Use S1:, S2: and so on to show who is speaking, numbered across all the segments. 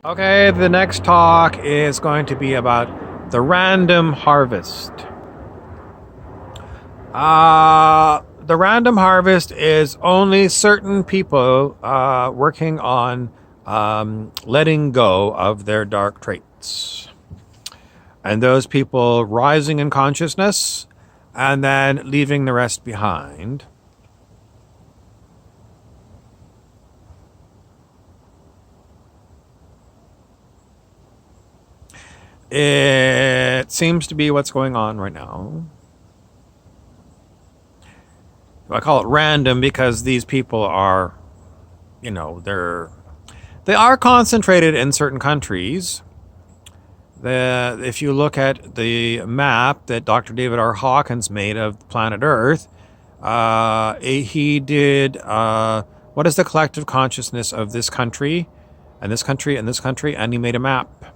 S1: Okay, the next talk is going to be about the random harvest. The random harvest is only certain people working on letting go of their dark traits. And those people rising in consciousness and then leaving the rest behind. It seems to be what's going on right now. I call it random because these people are, they are concentrated in certain countries. If you look at the map that Dr. David R. Hawkins made of planet Earth, he did what is the collective consciousness of this country, and this country, and this country, and he made a map.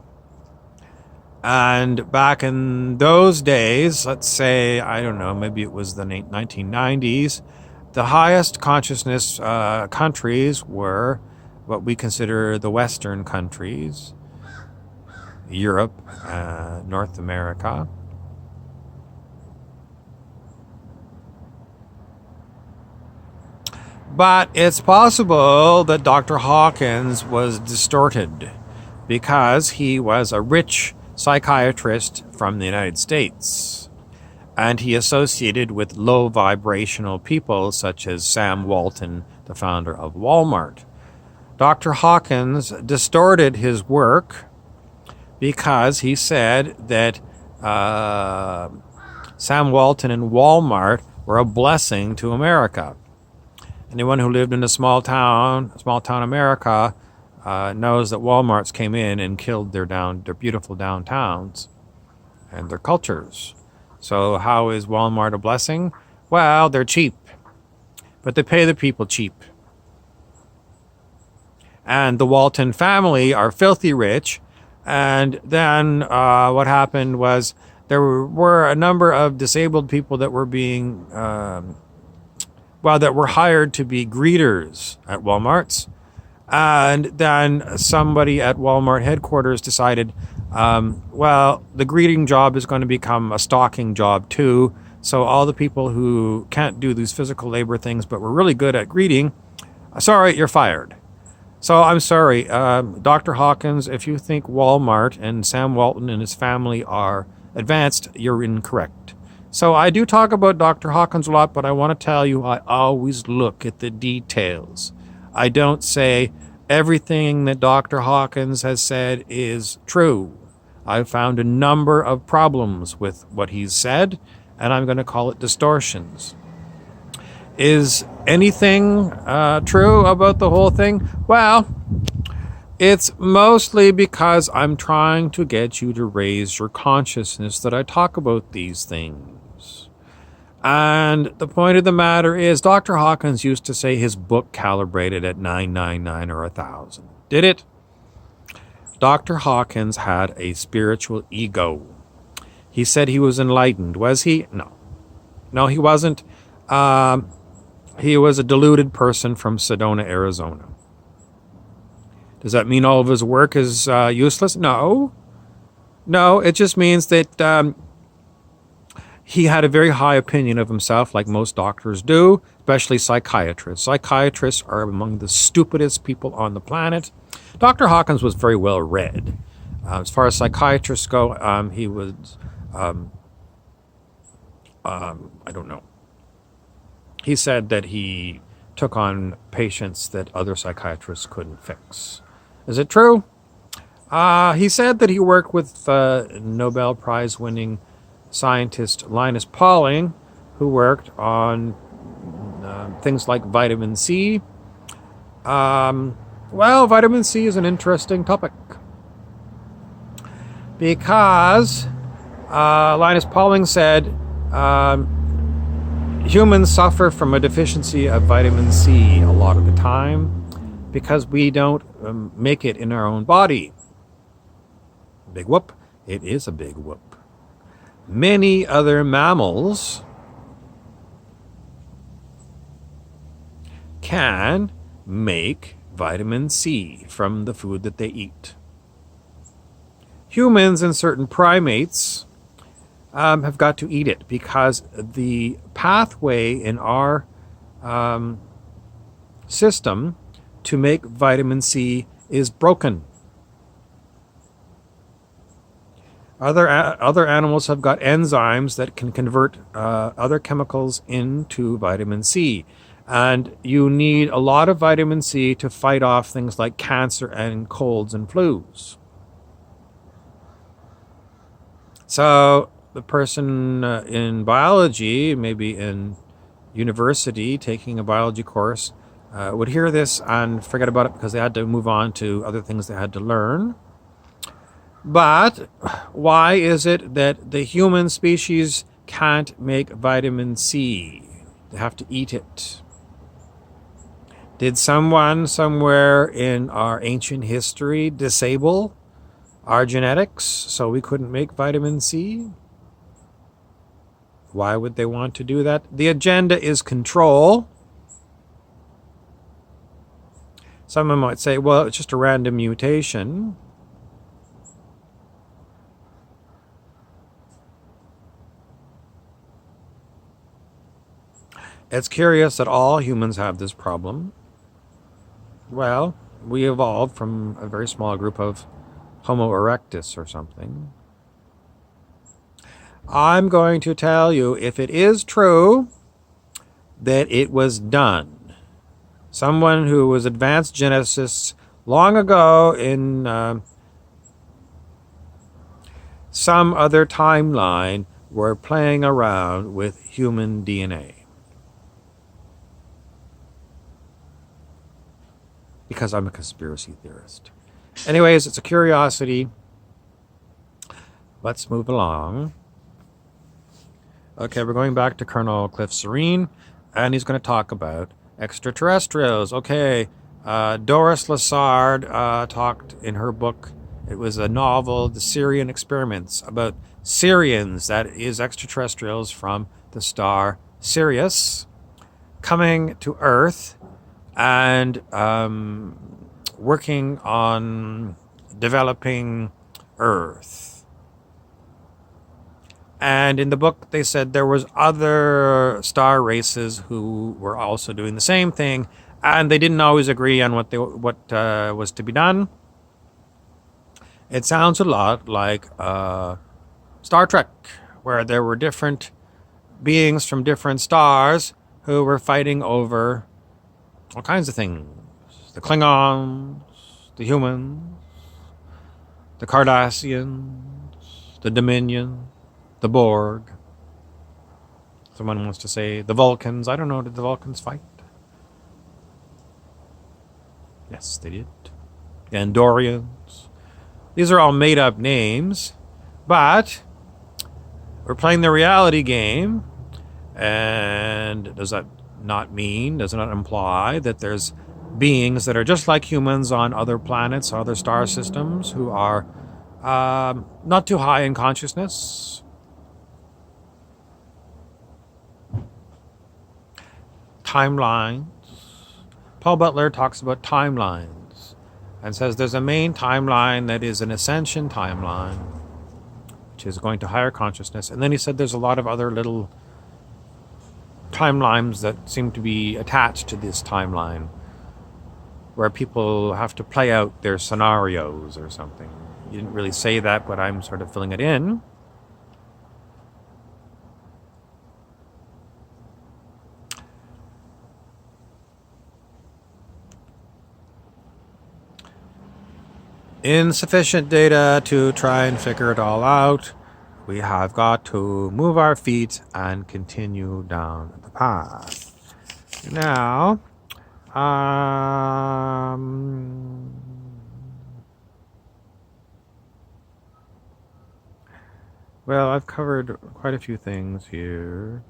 S1: And back in those days, let's say, I don't know, maybe it was the 1990s, the highest consciousness countries were what we consider the Western countries, Europe, North America. But it's possible that Dr. Hawkins was distorted because he was a rich psychiatrist from the United States, and he associated with low vibrational people such as Sam Walton, the founder of Walmart. Dr. Hawkins distorted his work because he said that Sam Walton and Walmart were a blessing to America. Anyone who lived in a small town America, knows that Walmarts came in and killed their beautiful downtowns and their cultures. So how is Walmart a blessing? Well, they're cheap, but they pay the people cheap. And the Walton family are filthy rich. And then what happened was there were a number of disabled people that were being, that were hired to be greeters at Walmarts. And then somebody at Walmart headquarters decided, the greeting job is going to become a stalking job too. So all the people who can't do these physical labor things but were really good at greeting, sorry, you're fired. So I'm sorry, Dr. Hawkins, if you think Walmart and Sam Walton and his family are advanced, you're incorrect. So I do talk about Dr. Hawkins a lot, but I want to tell you I always look at the details. I don't say everything that Dr. Hawkins has said is true. I've found a number of problems with what he's said, and I'm going to call it distortions. Is anything true about the whole thing? Well, it's mostly because I'm trying to get you to raise your consciousness that I talk about these things. And the point of the matter is, Dr. Hawkins used to say his book calibrated at 999 or 1,000. Did it? Dr. Hawkins had a spiritual ego. He said he was enlightened. Was he? No. No, he wasn't. He was a deluded person from Sedona, Arizona. Does that mean all of his work is useless? No. No, it just means that he had a very high opinion of himself, like most doctors do, especially psychiatrists. Psychiatrists are among the stupidest people on the planet. Dr. Hawkins was very well read. As far as psychiatrists go, he was, I don't know. He said that he took on patients that other psychiatrists couldn't fix. Is it true? He said that he worked with Nobel Prize-winning scientist Linus Pauling, who worked on things like vitamin C. Vitamin C is an interesting topic because Linus Pauling said humans suffer from a deficiency of vitamin C a lot of the time because we don't make it in our own body. Big whoop. It is a big whoop. Many other mammals can make vitamin C from the food that they eat. humans and certain primates have got to eat it because the pathway in our system to make vitamin C is broken. Other animals have got enzymes that can convert other chemicals into vitamin C. And you need a lot of vitamin C to fight off things like cancer and colds and flus. So the person in biology, maybe in university, taking a biology course, would hear this and forget about it because they had to move on to other things they had to learn. But why is it that the human species can't make vitamin C? They have to eat it. Did someone somewhere in our ancient history disable our genetics so we couldn't make vitamin C? Why would they want to do that? The agenda is control. Someone might say, well, it's just a random mutation. It's curious that all humans have this problem. Well, we evolved from a very small group of Homo erectus or something. I'm going to tell you, if it is true that it was done, someone who was advanced geneticists long ago in some other timeline were playing around with human DNA. Because I'm a conspiracy theorist. Anyways, it's a curiosity. Let's move along. Okay, we're going back to Colonel Cliff Serene, and he's going to talk about extraterrestrials. Okay, Doris Lessard talked in her book, it was a novel, The Sirian Experiments, about Sirians, that is extraterrestrials from the star Sirius, coming to Earth and working on developing Earth. And in the book, they said there was other star races who were also doing the same thing, and they didn't always agree on what was to be done. It sounds a lot like Star Trek, where there were different beings from different stars who were fighting over all kinds of things. The Klingons, the humans, the Cardassians, the Dominion, the Borg. Someone wants to say the Vulcans. I don't know, did the Vulcans fight? Yes, they did. The Andorians. These are all made-up names, but we're playing the reality game, and does that not mean, does it not imply that there's beings that are just like humans on other planets, other star systems, who are not too high in consciousness? Timelines. Paul Butler talks about timelines and says there's a main timeline that is an ascension timeline, which is going to higher consciousness. And then he said there's a lot of other little timelines that seem to be attached to this timeline, where people have to play out their scenarios or something. You didn't really say that, but I'm sort of filling it in. Insufficient data to try and figure it all out. We have got to move our feet and continue down the path. Now, well, I've covered quite a few things here.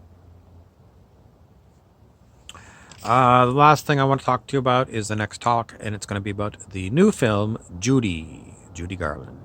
S1: The last thing I want to talk to you about is the next talk, and it's going to be about the new film, Judy Garland.